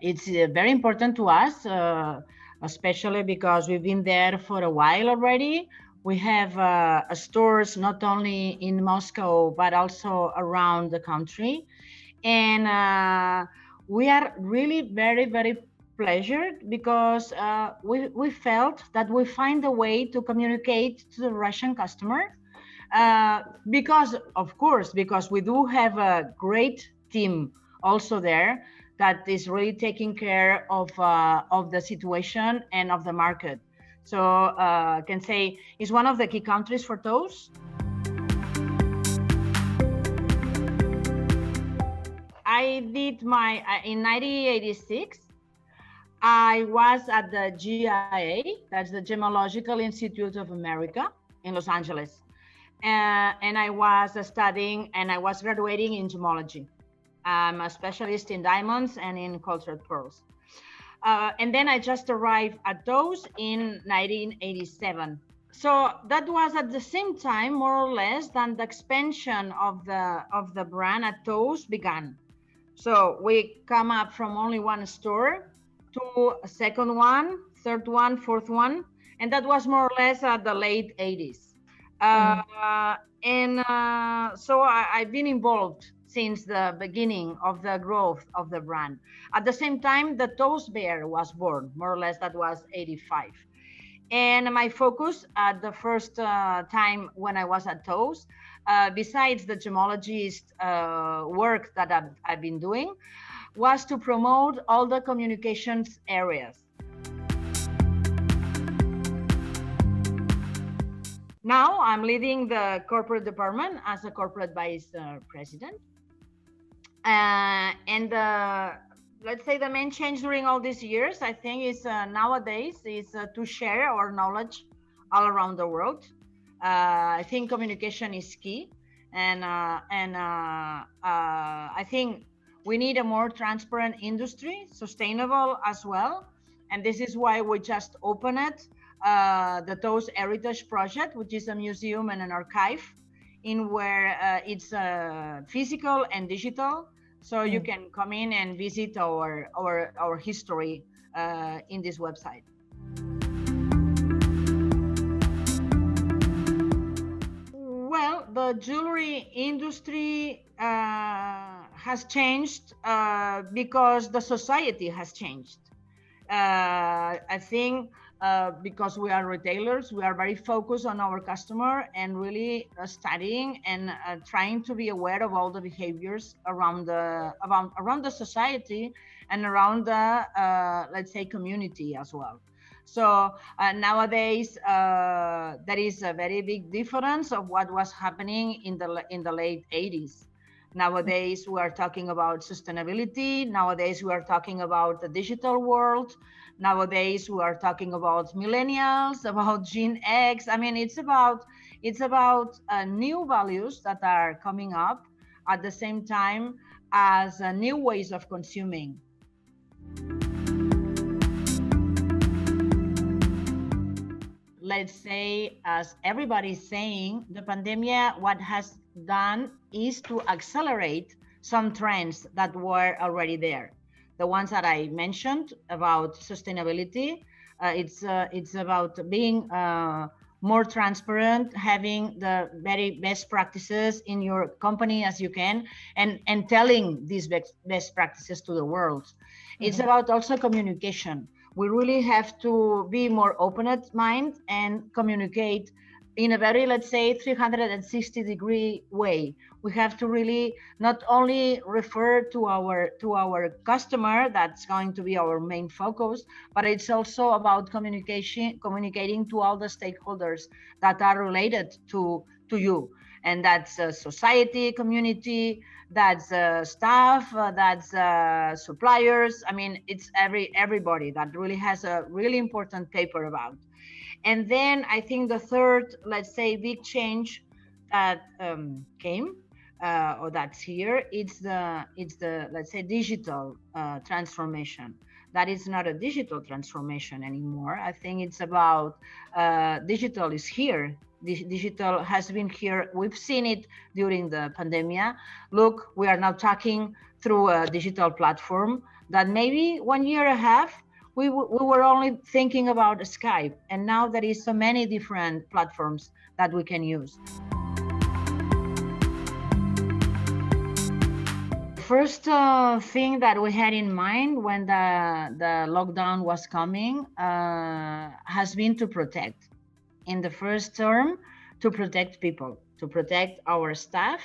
It's very important to us, especially because we've been there for a while already. We have stores not only in Moscow, but also around the country. And we are really very, very pleasured because we felt that we find a way to communicate to the Russian customer. Because, of course, because we do have a great team also there that is really taking care of the situation and of the market. So I can say it's one of the key countries for TOUS. I did in 1986, I was at the GIA, that's the Gemological Institute of America in Los Angeles. And I was studying and I was graduating in gemology. I'm a specialist in diamonds and in cultured pearls. And then I just arrived at TOUS in 1987. So that was at the same time, more or less, than the expansion of the brand at TOUS began. So we come up from only one store to a second one, third one, fourth one, and that was more or less at the late 80s. So I've been involved since the beginning of the growth of the brand. At the same time, the TOUS Bear was born, more or less that was 85. And my focus at the first time when I was at TOUS, besides the gemologist work that I've been doing, was to promote all the communications areas. Now I'm leading the corporate department as a corporate vice president. Let's say the main change during all these years, I think, is nowadays is to share our knowledge all around the world. I think communication is key, and I think we need a more transparent industry, sustainable as well. And this is why we just opened it, the TOUS Heritage Project, which is a museum and an archive in where it's physical and digital. So you can come in and visit our history in this website. Well, the jewelry industry has changed because the society has changed. I think because we are retailers, we are very focused on our customer and really studying and trying to be aware of all the behaviors around the society and around the let's say community as well. So nowadays there is a very big difference of what was happening in the late 80s. Nowadays we are talking about sustainability. Nowadays we are talking about the digital world. Nowadays we are talking about millennials, about Gen X. I mean, it's about new values that are coming up at the same time as new ways of consuming. Let's say, as everybody's saying, the pandemic, what has done is to accelerate some trends that were already there. The ones that I mentioned about sustainability, it's about being more transparent, having the very best practices in your company as you can, and telling these best practices to the world. Mm-hmm. It's about also communication. We really have to be more open at mind and communicate in a very, let's say, 360-degree way. We have to really not only refer to our customer, that's going to be our main focus, but it's also about communicating to all the stakeholders that are related to you. And that's society, community, that's staff, that's suppliers. I mean, it's everybody that really has a really important paper about. And then I think the third, let's say, big change that came or that's here, it's the let's say digital transformation. That is not a digital transformation anymore. I think it's about digital is here. Digital has been here. We've seen it during the pandemic. Look, we are now talking through a digital platform that maybe 1.5 years we were only thinking about Skype, and now there is so many different platforms that we can use. First thing that we had in mind when the lockdown was coming has been to protect. In the first term, to protect people, to protect our staff,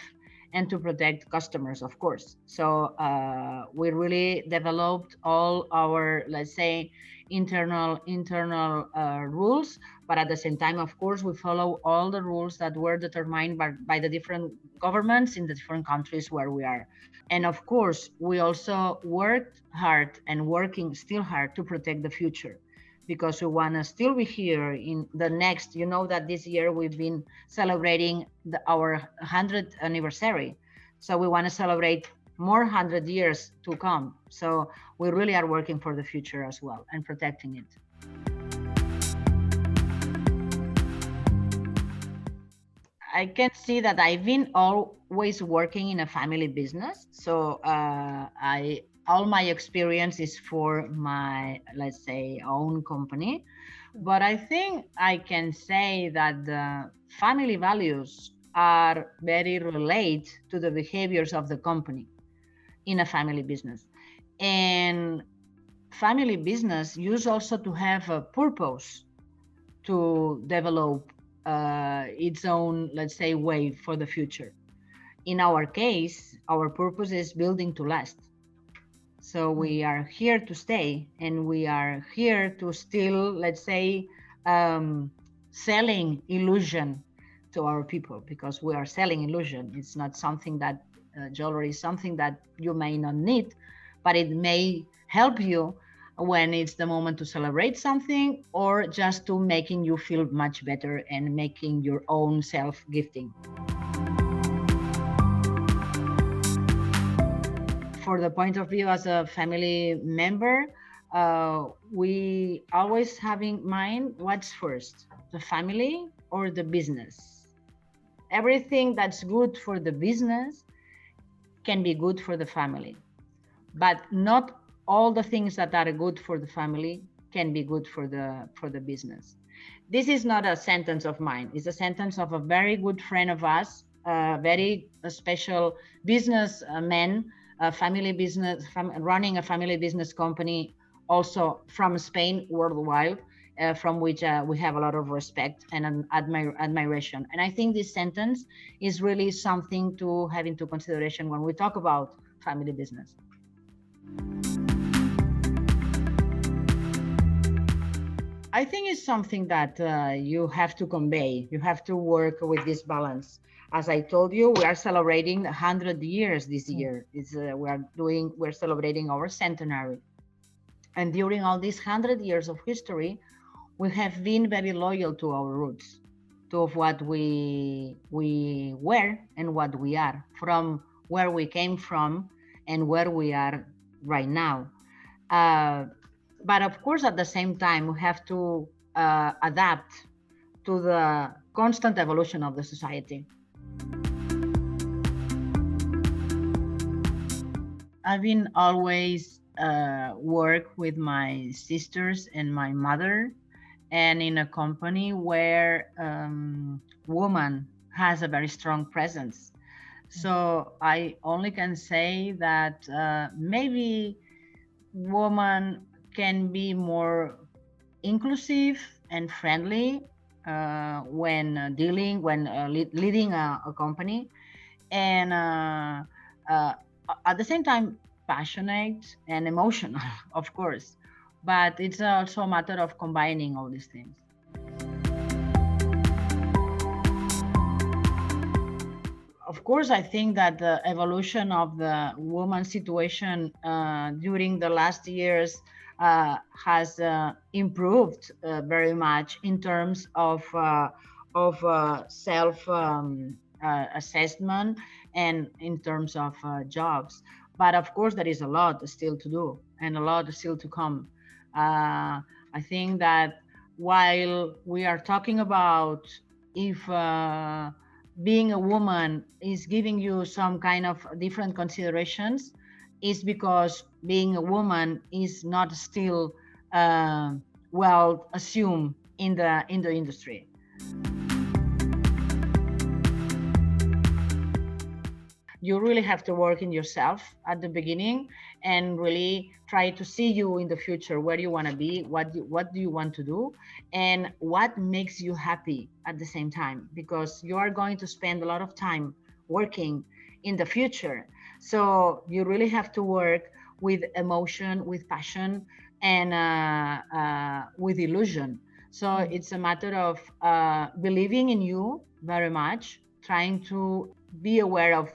and to protect customers, of course. So we really developed all our, let's say, internal rules, but at the same time, of course, we follow all the rules that were determined by the different governments in the different countries where we are. And of course, we also worked hard and working still hard to protect the future, because we want to still be here in the next, you know that this year we've been celebrating our 100th anniversary. So we want to celebrate more 100 years to come. So we really are working for the future as well and protecting it. I can see that I've been always working in a family business. So all my experience is for my, let's say, own company. But I think I can say that the family values are very related to the behaviors of the company in a family business. And family business used also to have a purpose to develop its own, let's say, way for the future. In our case, our purpose is building to last. So we are here to stay, and we are here to still, let's say, selling illusion to our people, because we are selling illusion. It's not something that jewelry is something that you may not need, but it may help you when it's the moment to celebrate something, or just to making you feel much better and making your own self-gifting. For the point of view as a family member, we always have in mind what's first, the family or the business. Everything that's good for the business can be good for the family, but not all the things that are good for the family can be good for the business. This is not a sentence of mine. It's a sentence of a very good friend of us, a very special businessman, family business, running a family business company, also from Spain, worldwide, from which we have a lot of respect and admiration. And I think this sentence is really something to have into consideration when we talk about family business. I think it's something that you have to convey. You have to work with this balance. As I told you, we are celebrating 100 years this year. We're celebrating our centenary. And during all these 100 years of history, we have been very loyal to our roots, to what we were and what we are, from where we came from and where we are right now. But of course, at the same time, we have to adapt to the constant evolution of the society. I've been always work with my sisters and my mother, and in a company where woman has a very strong presence. So I only can say that maybe woman can be more inclusive and friendly when leading a company, and at the same time passionate and emotional, of course, but it's also a matter of combining all these things. Of course, I think that the evolution of the woman's situation during the last years has improved very much in terms of self assessment and in terms of jobs. But of course, there is a lot still to do and a lot still to come. I think that while we are talking about if being a woman is giving you some kind of different considerations, is because being a woman is not still well assumed in the industry. You really have to work in yourself at the beginning and really try to see you in the future, where you want to be, what do you want to do, and what makes you happy at the same time, because you are going to spend a lot of time working in the future. So you really have to work with emotion, with passion, and with illusion. So it's a matter of believing in you very much, trying to be aware of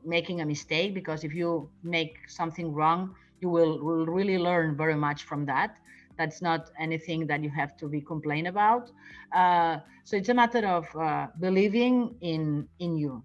making a mistake, because if you make something wrong, you will really learn very much from that. That's not anything that you have to be complained about. So it's a matter of believing in you.